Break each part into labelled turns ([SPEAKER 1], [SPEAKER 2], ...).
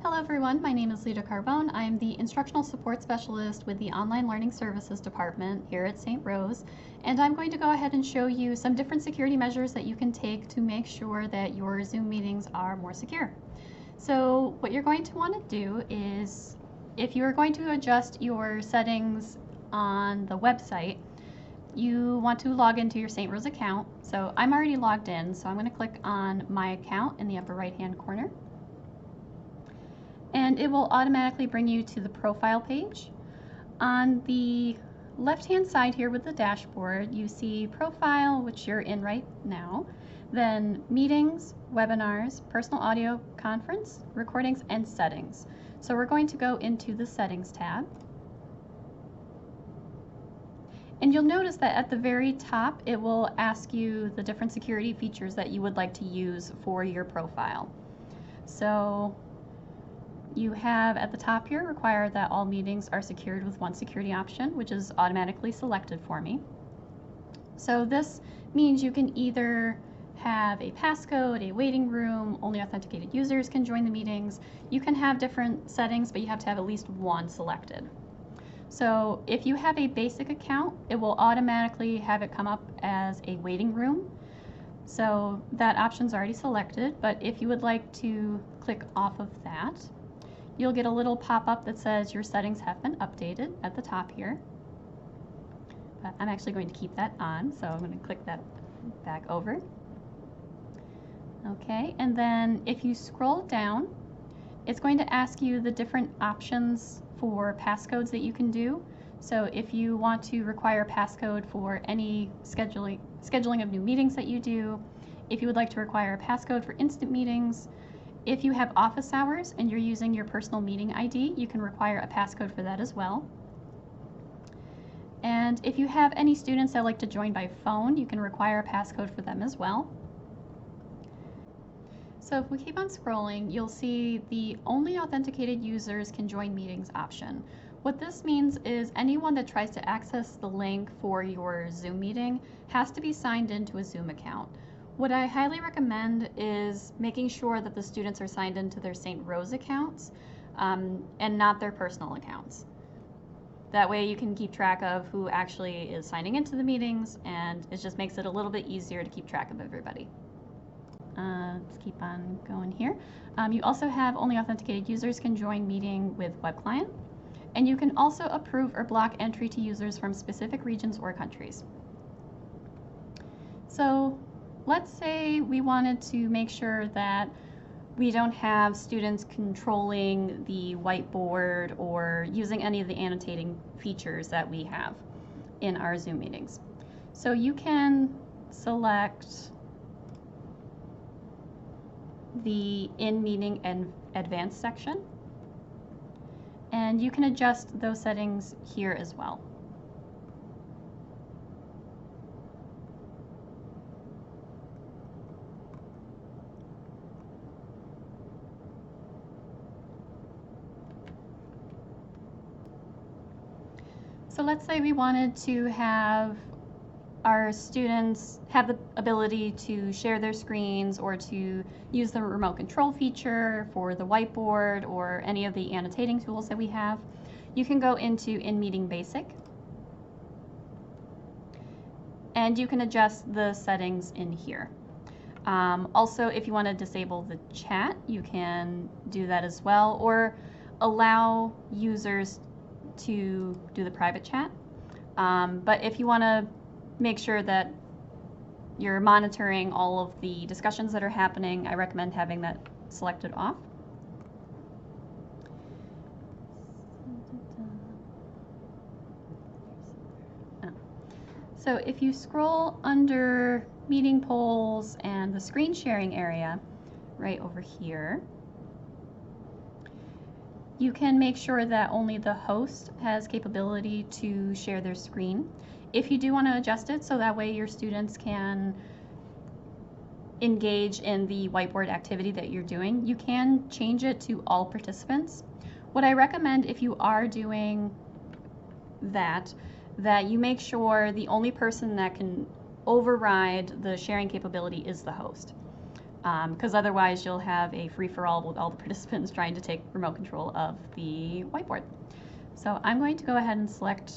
[SPEAKER 1] Hello everyone, my name is Lita Carbone. I'm the Instructional Support Specialist with the Online Learning Services Department here at St. Rose, and I'm going to go ahead and show you some different security measures that you can take to make sure that your Zoom meetings are more secure. So what you're going to want to do is, if you are going to adjust your settings on the website, you want to log into your St. Rose account. So I'm already logged in, so I'm going to click on My Account in the upper right hand corner. And it will automatically bring you to the profile page. On the left-hand side here with the dashboard, you see Profile, which you're in right now, then Meetings, Webinars, Personal Audio Conference, Recordings, and Settings. So we're going to go into the Settings tab. And you'll notice that at the very top, it will ask you the different security features that you would like to use for your profile. So you have at the top here, require that all meetings are secured with one security option, which is automatically selected for me. So this means you can either have a passcode, a waiting room, only authenticated users can join the meetings. You can have different settings, but you have to have at least one selected. So if you have a basic account, it will automatically have it come up as a waiting room. So that option's already selected, but if you would like to click off of that, you'll get a little pop-up that says your settings have been updated at the top here. But I'm actually going to keep that on, so I'm going to click that back over. Okay, and then if you scroll down, it's going to ask you the different options for passcodes that you can do. So if you want to require a passcode for any scheduling of new meetings that you do, if you would like to require a passcode for instant meetings, if you have office hours and you're using your personal meeting ID, you can require a passcode for that as well. And if you have any students that like to join by phone, you can require a passcode for them as well. So if we keep on scrolling, you'll see the only authenticated users can join meetings option. What this means is anyone that tries to access the link for your Zoom meeting has to be signed into a Zoom account. What I highly recommend is making sure that the students are signed into their St. Rose accounts and not their personal accounts. That way you can keep track of who actually is signing into the meetings, and it just makes it a little bit easier to keep track of everybody. Let's keep on going here. You also have only authenticated users can join meeting with web client, and you can also approve or block entry to users from specific regions or countries. So let's say we wanted to make sure that we don't have students controlling the whiteboard or using any of the annotating features that we have in our Zoom meetings. So you can select the in-meeting and advanced section, and you can adjust those settings here as well. So let's say we wanted to have our students have the ability to share their screens or to use the remote control feature for the whiteboard or any of the annotating tools that we have. You can go into In-Meeting Basic, and you can adjust the settings in here. Also, if you want to disable the chat, you can do that as well, or allow users to do the private chat. But if you want to make sure that you're monitoring all of the discussions that are happening, I recommend having that selected off. So if you scroll under meeting polls and the screen sharing area right over here, you can make sure that only the host has capability to share their screen. If you do want to adjust it so that way your students can engage in the whiteboard activity that you're doing, you can change it to all participants. What I recommend if you are doing that you make sure the only person that can override the sharing capability is the host. because otherwise you'll have a free-for-all with all the participants trying to take remote control of the whiteboard. So I'm going to go ahead and select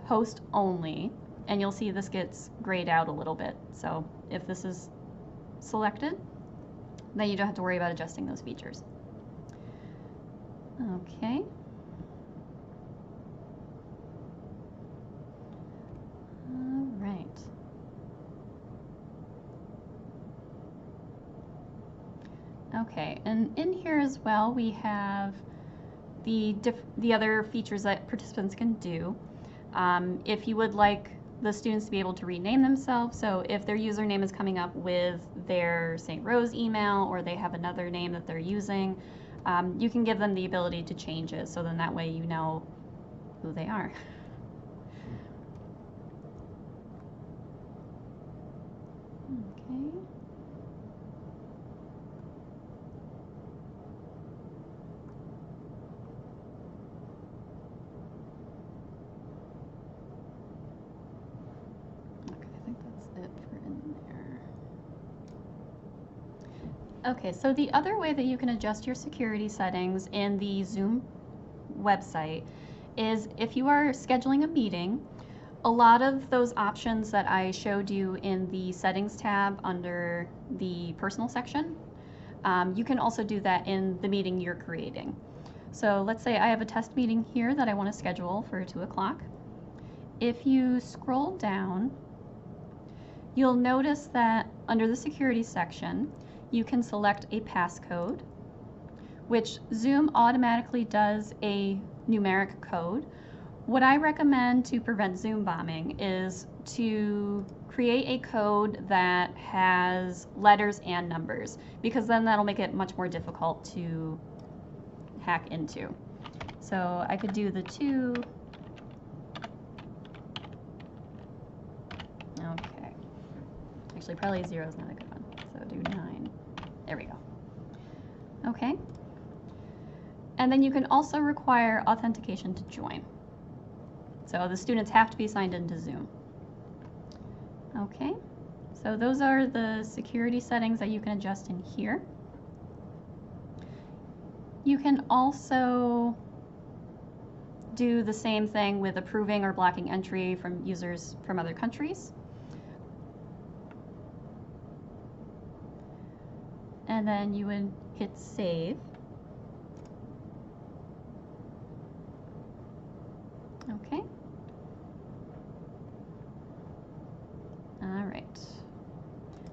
[SPEAKER 1] host only, and you'll see this gets grayed out a little bit. So if this is selected, then you don't have to worry about adjusting those features. Okay. All right. Okay, and in here as well we have the other features that participants can do. If you would like the students to be able to rename themselves, so if their username is coming up with their St. Rose email or they have another name that they're using, you can give them the ability to change it, so then that way you know who they are. Okay. Okay, so the other way that you can adjust your security settings in the Zoom website is if you are scheduling a meeting, a lot of those options that I showed you in the settings tab under the personal section, you can also do that in the meeting you're creating. So let's say I have a test meeting here that I want to schedule for 2 o'clock. If you scroll down, you'll notice that under the security section, you can select a passcode, which Zoom automatically does a numeric code. What I recommend to prevent Zoom bombing is to create a code that has letters and numbers, because then that'll make it much more difficult to hack into. So I could do the 2. Okay. Actually, probably 0 is not a good one. So do 9. There we go. Okay. And then you can also require authentication to join. So the students have to be signed into Zoom. Okay. So those are the security settings that you can adjust in here. You can also do the same thing with approving or blocking entry from users from other countries. And then you would hit save. Okay. All right.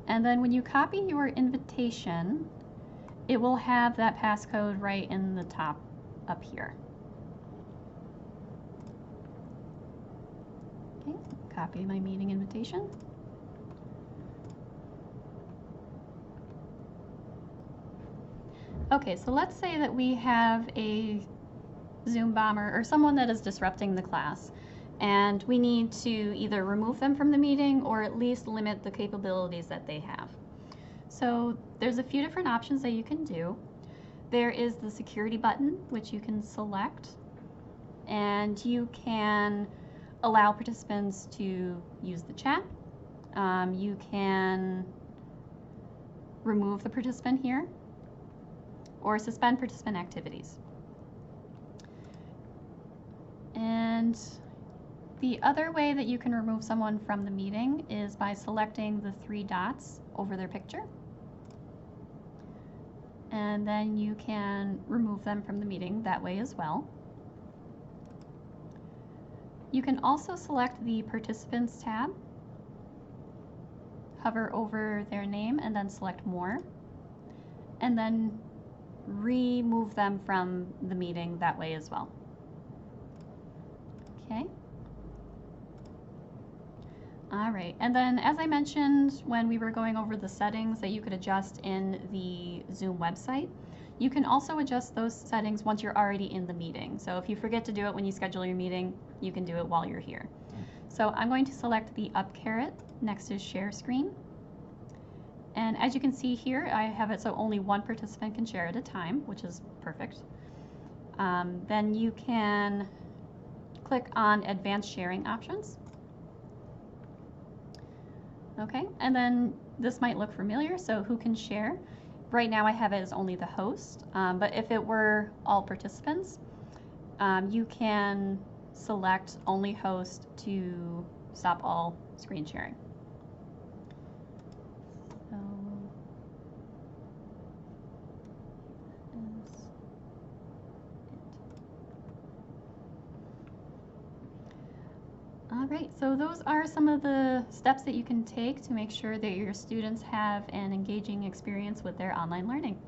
[SPEAKER 1] And then when you copy your invitation, it will have that passcode right in the top up here. Okay, copy my meeting invitation. Okay, so let's say that we have a Zoom bomber or someone that is disrupting the class, and we need to either remove them from the meeting or at least limit the capabilities that they have. So there's a few different options that you can do. There is the security button, which you can select, and you can allow participants to use the chat. You can remove the participant here or suspend participant activities. And the other way that you can remove someone from the meeting is by selecting the 3 dots over their picture. And then you can remove them from the meeting that way as well. You can also select the Participants tab, hover over their name, and then select More, and then remove them from the meeting that way as well. Okay. All right, and then as I mentioned when we were going over the settings that you could adjust in the Zoom website, you can also adjust those settings once you're already in the meeting. So if you forget to do it when you schedule your meeting, you can do it while you're here. So I'm going to select the up caret next to share screen. And as you can see here, I have it so only one participant can share at a time, which is perfect. Then you can click on advanced sharing options. Okay, and then this might look familiar, so who can share? Right now I have it as only the host, but if it were all participants, you can select only host to stop all screen sharing. So that is it. All right, so those are some of the steps that you can take to make sure that your students have an engaging experience with their online learning.